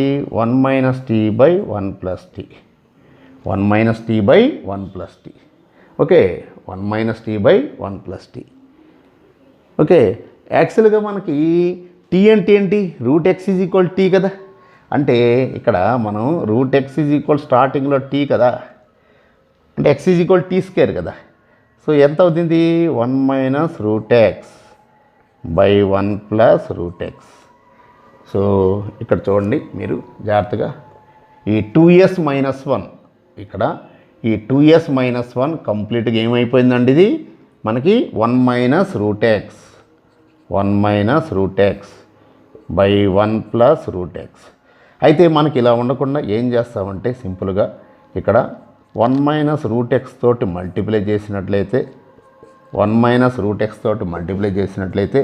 1 minus t by 1 plus t, 1 minus t by 1 plus t. Okay, 1 minus t by 1 plus t. Okay, యాక్చువల్గా మనకి tea అంటే ఏంటి √x is equal tea కదా, అంటే ఇక్కడ మనం √x ఈజ్ ఈక్వల్ స్టార్టింగ్లో టీ కదా, అంటే x is equal tea square కదా. సో ఎంత అవుతుంది 1 minus √x by 1 plus √x. So ఇక్కడ చూడండి మీరు జాగ్రత్తగా ఈ 2s మైనస్ 1 ఇక్కడ ఈ 2s మైనస్ 1 కంప్లీట్గా ఏమైపోయిందండి, ఇది మనకి 1 minus root x, 1 minus root x by 1 plus root x. అయితే మనకి ఇలా ఉండకుండా ఏం చేస్తామంటే సింపుల్గా ఇక్కడ 1 మైనస్ రూట్ ఎక్స్ తోటి మల్టిప్లై చేసినట్లయితే, 1 మైనస్ రూట్ ఎక్స్ తోటి మల్టిప్లై చేసినట్లయితే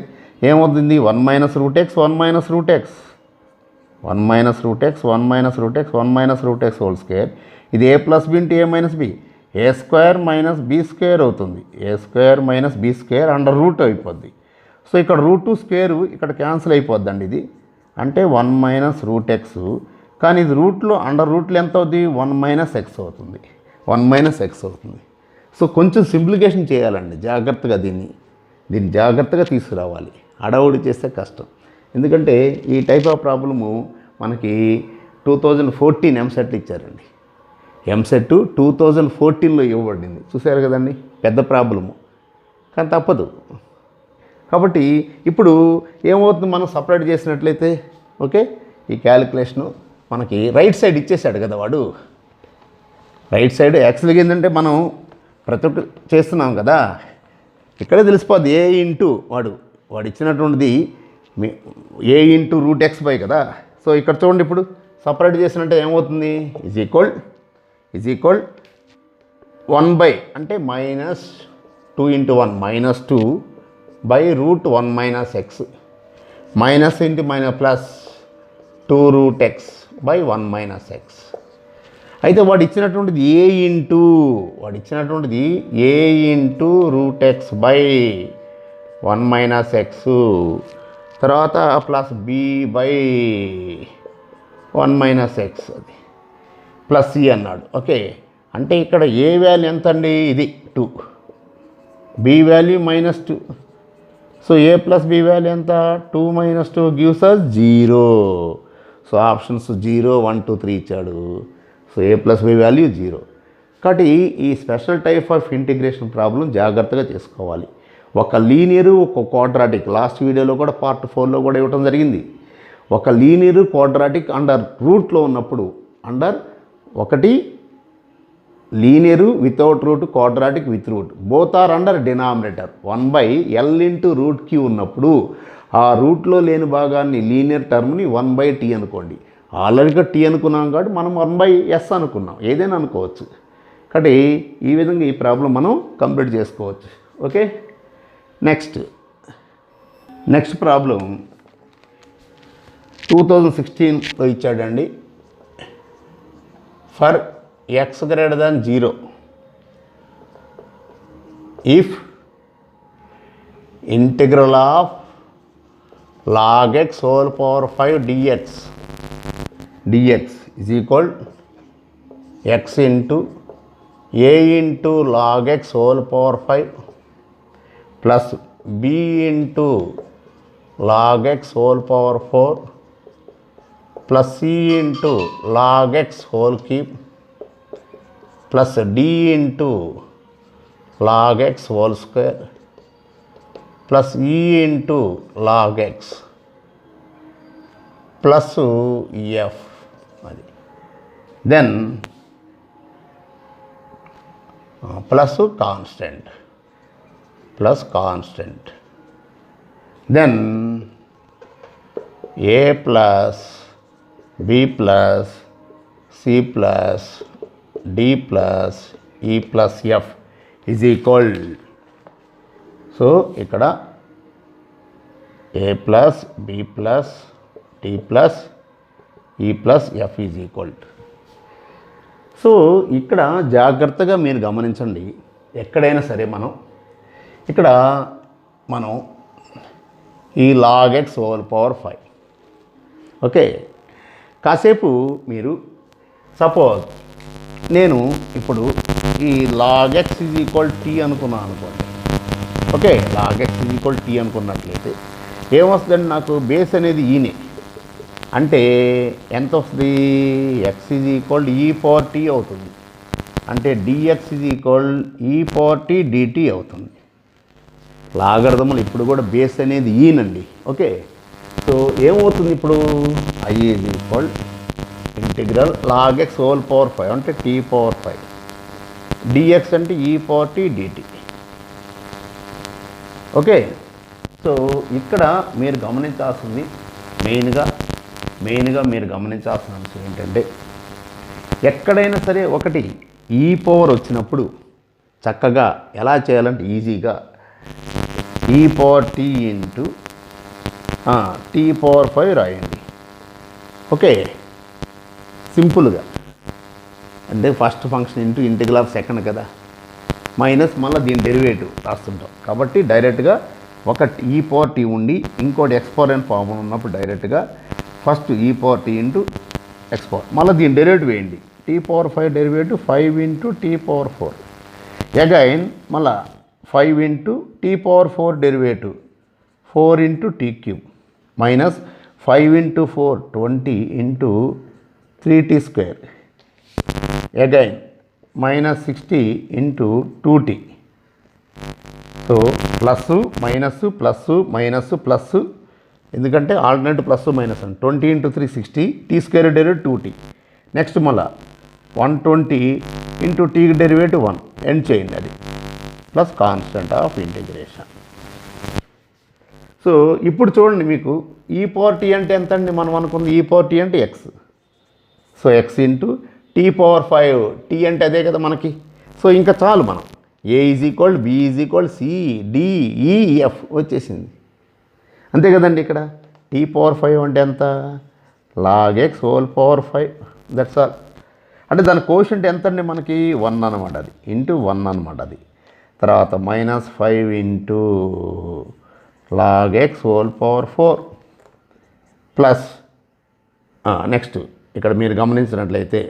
ఏమవుతుంది, 1 minus root x, 1 minus root x, 1 minus root x, 1 minus root x, 1 minus root x whole square. ఇది ఏ ప్లస్ బి ఇంటూ ఏ మైనస్ బి, ఏ స్క్వేర్ మైనస్ బి స్క్వేర్ అవుతుంది. A square minus b square under root అయిపోద్ది. So ఇక్కడ root square ఇక్కడ cancel అయిపోద్దండి ఇది, అంటే 1 minus root x. కానీ ఇది రూట్లో అండర్ రూట్లో ఎంత అవుతుంది, 1 మైనస్ ఎక్స్ అవుతుంది, 1 మైనస్ ఎక్స్ అవుతుంది. సో కొంచెం సింప్లికేషన్ చేయాలండి జాగ్రత్తగా, దీన్ని జాగ్రత్తగా తీసుకురావాలి. అడవుడి చేస్తే కష్టం. ఎందుకంటే ఈ టైప్ ఆఫ్ ప్రాబ్లము మనకి 2014 ఎంసెట్ ఇచ్చారండి. ఎంసెట్ 2014లో ఇవ్వబడింది, చూసారు కదండి, పెద్ద ప్రాబ్లము. కానీ తప్పదు. కాబట్టి ఇప్పుడు ఏమవుతుంది, మనం సపరేట్ చేసినట్లయితే ఓకే, ఈ క్యాలిక్యులేషను మనకి రైట్ సైడ్ ఇచ్చేసాడు కదా వాడు. రైట్ సైడ్ యాక్చువల్గా ఏంటంటే మనం ప్రతి ఒక్కటి చేస్తున్నాం కదా, ఇక్కడే తెలిసిపోద్ది. ఏ ఇంటూ వాడు ఇచ్చినటువంటిది a into root x by కదా. సో ఇక్కడ చూడండి, ఇప్పుడు సపరేట్ చేసినట్టే ఏమవుతుంది, ఈజ్ ఈక్వల్ 1 బై అంటే minus 2 into 1 minus 2 by root 1 minus x, minus into minus plus 2 root x by 1 minus x. అయితే వాడు ఇచ్చినటువంటిది a into root x by 1 minus x, తర్వాత plus b by 1 minus x, అది plus c అన్నాడు. Okay, అంటే ఇక్కడ ఏ value ఎంత అండి, ఇది 2, b value minus 2. So a plus b value ఎంత, 2 మైనస్ 2 గివ్స్ అస్ 0. సో ఆప్షన్స్ 0, 1, 2, 3 ఇచ్చాడు. So a plus b value 0. కాబట్టి ఈ special type of integration problem జాగ్రత్తగా చేసుకోవాలి. ఒక లీనియరు, ఒక క్వాడ్రాటిక్, లాస్ట్ వీడియోలో కూడా పార్ట్ 4లో కూడా ఇవ్వడం జరిగింది. ఒక లీనియరు క్వాడ్రాటిక్ అండర్ రూట్లో ఉన్నప్పుడు, ఒకటి linear without root, quadratic with root, both are under denominator 1/L into root q ఉన్నప్పుడు ఆ రూట్లో లేని భాగాన్ని లీనియర్ టర్మ్ని 1/T అనుకోండి. ఆల్రెడీగా టీ అనుకున్నాం కాబట్టి మనం 1/S అనుకున్నాం, ఏదైనా అనుకోవచ్చు. కాబట్టి ఈ విధంగా ఈ ప్రాబ్లం మనం కంప్లీట్ చేసుకోవచ్చు. ఓకే, నెక్స్ట్ ప్రాబ్లం 2016లో ఇచ్చాడండి. For x greater than 0 if integral of log x whole power 5 dx is equal x into a into log x whole power 5 plus b into log x whole power 4 plus c into log x whole cube plus d into log x whole square plus e into log x plus f. Then plus constant. Then a plus b plus c plus d plus e plus f is equal. So ఇక్కడ a plus b plus d plus e plus f is equal. So ఇక్కడ జాగ్రత్తగా మీరు గమనించండి. ఎక్కడైనా సరే మనం ఈ log x whole power 5 okay, కాసేపు మీరు సపోజ్ నేను ఇప్పుడు ఈ log x is equal t అనుకున్నాను అనుకోండి. Okay, log x is equal t అనుకున్నట్లయితే ఏమొస్తుందండి, నాకు బేస్ అనేది ఈనే, అంటే ఎంత వస్తుంది, x is equal e power t అవుతుంది, అంటే dx is equal e power t dt అవుతుంది. లాగరిథములు ఇప్పుడు కూడా బేస్ అనేది ఈనండి. ఓకే, సో ఏమవుతుంది ఇప్పుడు, i is equal integral log x whole power 5 అంటే t power 5 డిఎక్స్ అంటే ఈ power t d t. Okay, so ఇక్కడ మీరు గమనించాల్సింది మెయిన్గా మీరు గమనించాల్సిన అంశం ఏంటంటే ఎక్కడైనా సరే ఒకటి ఈ పవర్ వచ్చినప్పుడు చక్కగా ఎలా చేయాలంటే ఈజీగా ఈ power t into t power 5 రాయండి. ఓకే, సింపుల్గా అంటే first function into integral of second కదా, మైనస్ మళ్ళీ దీని డెరివేటివ్ రాస్తుంటాం కాబట్టి డైరెక్ట్గా ఒక ఈ పవర్ టీ ఉండి ఇంకోటి ఎక్స్ పవర్ ఎన్ ఫార్మ్ ఉన్నప్పుడు డైరెక్ట్గా ఫస్ట్ ఈ power t into x power మళ్ళీ దీని డెరివేటివ్ వేయండి. T power 5 derivative 5 into t power 4 again మళ్ళా 5 into t power 4 derivative 4 into t cube minus 5 into 4 20 into 3t square again minus 60 into 2t. So plus minus plus minus plus ఎందుకంటే alternate plus minus అని 20 ఇంటూ 3 60 t square derivative 2t. Next మళ్ళా 120 into tea derivative 1 end చేయండి అది plus constant of integration. So ఇప్పుడు చూడండి మీకు ఈ పవర్ టీ అంటే ఎంత అండి, మనం అనుకుంది ఈ పవర్ టీ అంటే x. So x into t power 5 t అంటే అదే కదా మనకి. సో ఇంకా చాలు మనం a is equal b is equal c d e f వచ్చేసింది అంతే కదండి. ఇక్కడ టీ పవర్ 5 అంటే ఎంత log x whole power 5 that's all. అంటే దాని కోషంట్ ఎంత అండి మనకి 1 అనమాట, అది ఇంటూ 1 అనమాట అది. తర్వాత minus 5 into log x whole power 4 plus next ఇక్కడ మీరు గమనించినట్లయితే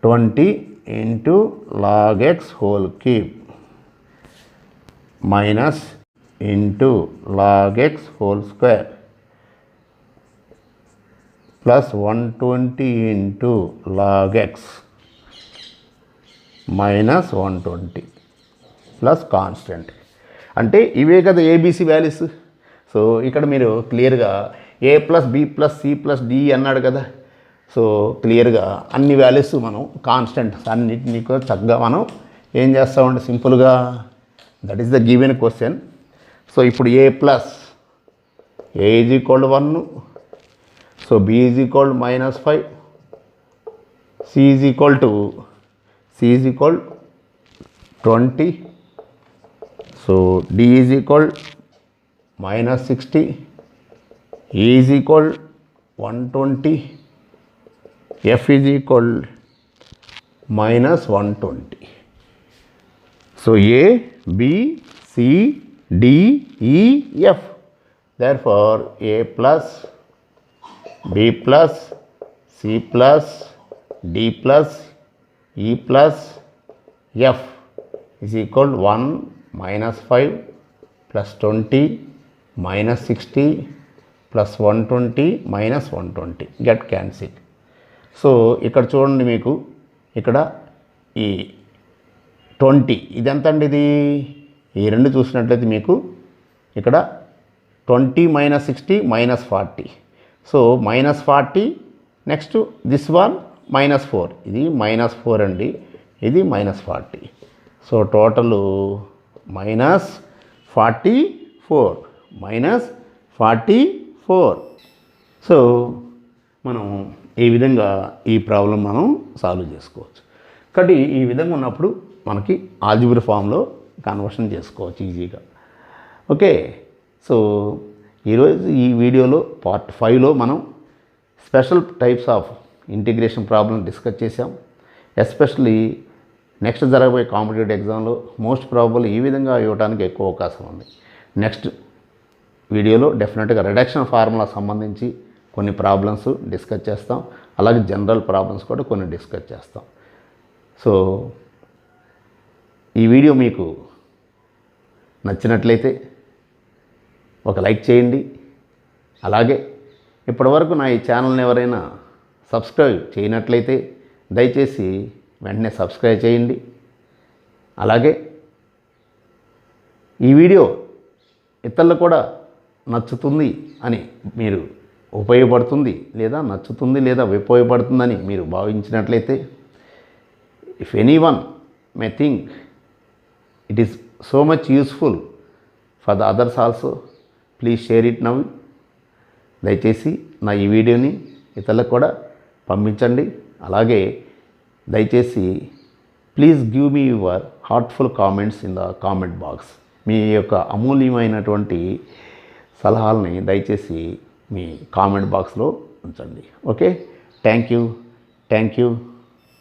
20 into log x whole cube minus into log x whole square plus 120 into log x minus 120 plus constant. అంటే ఇవే కదా ఏబీసీ వాల్యూస్. సో ఇక్కడ మీరు క్లియర్గా a plus b plus c plus d అన్నాడు కదా. సో క్లియర్గా అన్ని వాల్యూస్ మనం కాన్స్టెంట్స్ అన్నిటినీ కూడా చక్కగా మనం ఏం చేస్తామంటే సింపుల్గా that is the given question. So ఇప్పుడు a plus a is equal 1, so b is equal -5, c is equal 20, so d is equal -60, e is equal 120, f is equal -120. So a b c d e f, therefore a plus b plus c plus d plus e plus f is equal 1 minus 5 plus 20 minus 60 plus 120 minus 120 get cancelled. So ఇక్కడ చూడండి మీకు ఇక్కడ ఈ 20 ఇది ఎంత అండి, ఇది ఈ రెండు చూసినట్లయితే మీకు ఇక్కడ 20 minus 60 minus 40. So -40 next this one -4, ఇది -4 అండి, ఇది -40. So total -44. సో మనం ఈ విధంగా ఈ ప్రాబ్లం మనం సాల్వ్ చేసుకోవచ్చు. కాబట్టి ఈ విధంగా ఉన్నప్పుడు మనకి ఆల్జీబ్రా ఫామ్లో కన్వర్షన్ చేసుకోవచ్చు ఈజీగా. ఓకే, సో ఈరోజు ఈ వీడియోలో పార్ట్ 5లో మనం special types of integration problem discuss చేసాం. ఎస్పెషల్లీ నెక్స్ట్ జరగబోయే కాంపిటేటివ్ ఎగ్జామ్లో మోస్ట్ ప్రాబబుల్ ఈ విధంగా ఇవ్వడానికి ఎక్కువ అవకాశం ఉంది. నెక్స్ట్ వీడియోలో డెఫినెట్గా రిడక్షన్ ఫార్ములా సంబంధించి కొన్ని ప్రాబ్లమ్స్ డిస్కస్ చేస్తాం, అలాగే జనరల్ ప్రాబ్లమ్స్ కూడా కొన్ని డిస్కస్ చేస్తాం. సో ఈ వీడియో మీకు నచ్చినట్లయితే ఒక లైక్ చేయండి. అలాగే ఇప్పటివరకు నా ఈ ఛానల్ని ఎవరైనా సబ్స్క్రైబ్ చేయనట్లయితే దయచేసి వెంటనే సబ్స్క్రైబ్ చేయండి. అలాగే ఈ వీడియో ఇతరులకు కూడా నచ్చుతుంది అని మీరు ఉపయోగపడుతుంది లేదా నచ్చుతుంది లేదా ఉపయోగపడుతుందని మీరు భావించినట్లయితే if any one may think it is so much useful for the others also, please share it now. దయచేసి నా ఈ వీడియోని ఇతరులకు కూడా పంపించండి. అలాగే దయచేసి please give me your heartful comments in the comment box. మీ యొక్క అమూల్యమైనటువంటి సలహాలని దయచేసి మీ కామెంట్ బాక్స్లో ఉంచండి. Okay, thank you.